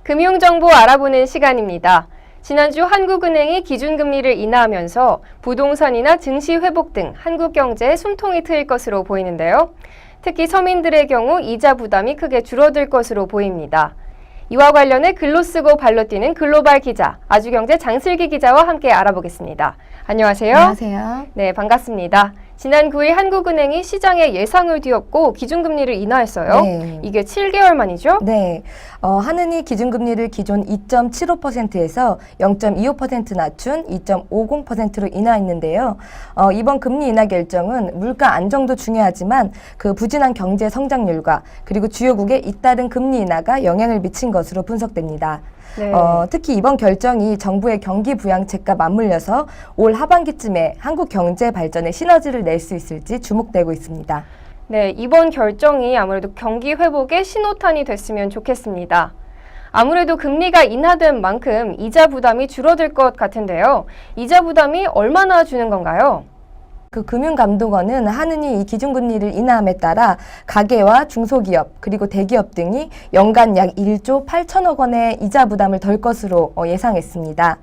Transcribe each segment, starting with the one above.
금융정보 알아보는 시간입니다. 지난주 한국은행이 기준금리를 인하하면서 부동산이나 증시 회복 등 한국 경제에 숨통이 트일 것으로 보이는데요. 특히 서민들의 경우 이자 부담이 크게 줄어들 것으로 보입니다. 이와 관련해 글로 쓰고 발로 뛰는 글로벌 기자, 아주경제 장슬기 기자와 함께 알아보겠습니다. 안녕하세요. 안녕하세요. 네, 반갑습니다. 지난 9일 한국은행이 시장의 예상을 뒤엎고 기준금리를 인하했어요. 네. 이게 7개월 만이죠? 네, 한은이 기준금리를 기존 2.75%에서 0.25% 낮춘 2.50%로 인하했는데요. 이번 금리 인하 결정은 물가 안정도 중요하지만 그 부진한 경제 성장률과 그리고 주요국의 잇따른 금리 인하가 영향을 미친 것으로 분석됩니다. 네. 특히 이번 결정이 정부의 경기 부양책과 맞물려서 올 하반기쯤에 한국 경제 발전에 시너지를 낼 수 있을지 주목되고 있습니다. 네, 이번 결정이 아무래도 경기 회복의 신호탄이 됐으면 좋겠습니다. 아무래도 금리가 인하된 만큼 이자 부담이 줄어들 것 같은데요. 이자 부담이 얼마나 주는 건가요? 그 금융감독원은 한은이 이 기준금리를 인하함에 따라 가계와 중소기업 그리고 대기업 등이 연간 약 1조 8천억 원의 이자 부담을 덜 것으로 예상했습니다.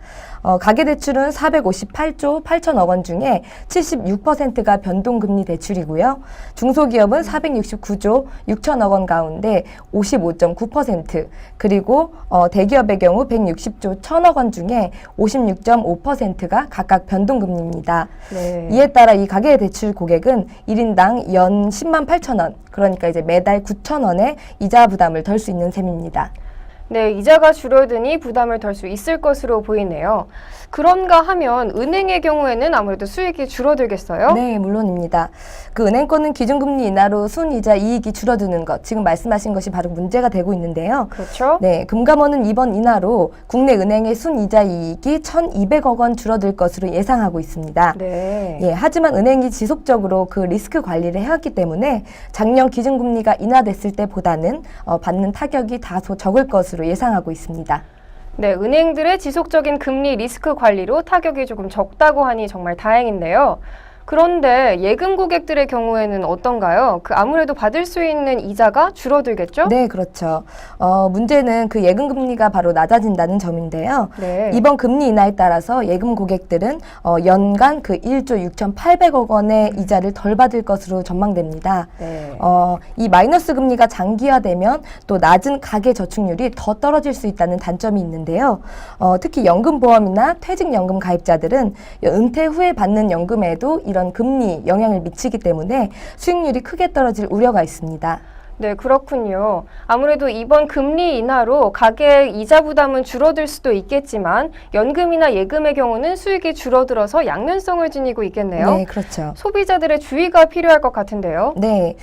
가계대출은 458조 8천억 원 중에 76%가 변동금리 대출이고요. 중소기업은 469조 6천억 원 가운데 55.9%, 그리고 대기업의 경우 160조 1천억 원 중에 56.5%가 각각 변동금리입니다. 네. 이에 따라 이 가계대출 고객은 1인당 연 10만 8천 원, 그러니까 이제 매달 9천 원의 이자 부담을 덜 수 있는 셈입니다. 네, 이자가 줄어드니 부담을 덜 수 있을 것으로 보이네요. 그런가 하면 은행의 경우에는 아무래도 수익이 줄어들겠어요? 네, 물론입니다. 그 은행권은 기준금리 인하로 순이자 이익이 줄어드는 것, 지금 말씀하신 것이 바로 문제가 되고 있는데요. 그렇죠? 네, 금감원은 이번 인하로 국내 은행의 순이자 이익이 1,200억 원 줄어들 것으로 예상하고 있습니다. 네. 예, 하지만 은행이 지속적으로 그 리스크 관리를 해왔기 때문에 작년 기준금리가 인하됐을 때보다는 받는 타격이 다소 적을 것으로 예상하고 있습니다. 네, 은행들의 지속적인 금리 리스크 관리로 타격이 조금 적다고 하니 정말 다행인데요. 그런데 예금 고객들의 경우에는 어떤가요? 아무래도 받을 수 있는 이자가 줄어들겠죠? 네, 그렇죠. 문제는 그 예금 금리가 바로 낮아진다는 점인데요. 네. 이번 금리 인하에 따라서 예금 고객들은 연간 그 1조 6,800억 원의 이자를 덜 받을 것으로 전망됩니다. 네. 이 마이너스 금리가 장기화되면 또 낮은 가계 저축률이 더 떨어질 수 있다는 단점이 있는데요. 특히 연금보험이나 퇴직연금 가입자들은 은퇴 후에 받는 연금에도 이런 금리 영향을 미치기 때문에 수익률이 크게 떨어질 우려가 있습니다. 네, 그렇군요. 아무래도 이번 금리 인하로 가계 이자 부담은 줄어들 수도 있겠지만 연금이나 예금의 경우는 수익이 줄어들어서 양면성을 지니고 있겠네요. 네, 그렇죠. 소비자들의 주의가 필요할 것 같은데요. 네,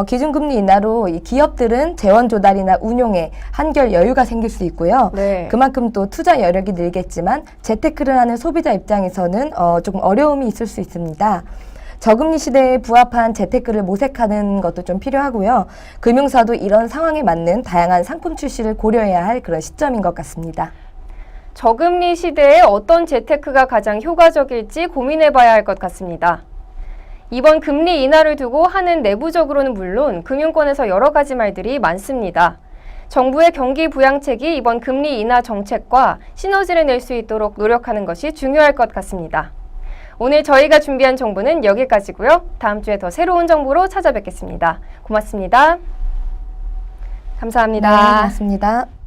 기준금리 인하로 이 기업들은 재원 조달이나 운용에 한결 여유가 생길 수 있고요. 네. 그만큼 또 투자 여력이 늘겠지만 재테크를 하는 소비자 입장에서는 조금 어려움이 있을 수 있습니다. 저금리 시대에 부합한 재테크를 모색하는 것도 좀 필요하고요. 금융사도 이런 상황에 맞는 다양한 상품 출시를 고려해야 할 그런 시점인 것 같습니다. 저금리 시대에 어떤 재테크가 가장 효과적일지 고민해봐야 할 것 같습니다. 이번 금리 인하를 두고 하는 내부적으로는 물론 금융권에서 여러 가지 말들이 많습니다. 정부의 경기 부양책이 이번 금리 인하 정책과 시너지를 낼 수 있도록 노력하는 것이 중요할 것 같습니다. 오늘 저희가 준비한 정보는 여기까지고요. 다음 주에 더 새로운 정보로 찾아뵙겠습니다. 고맙습니다. 감사합니다. 네, 고맙습니다.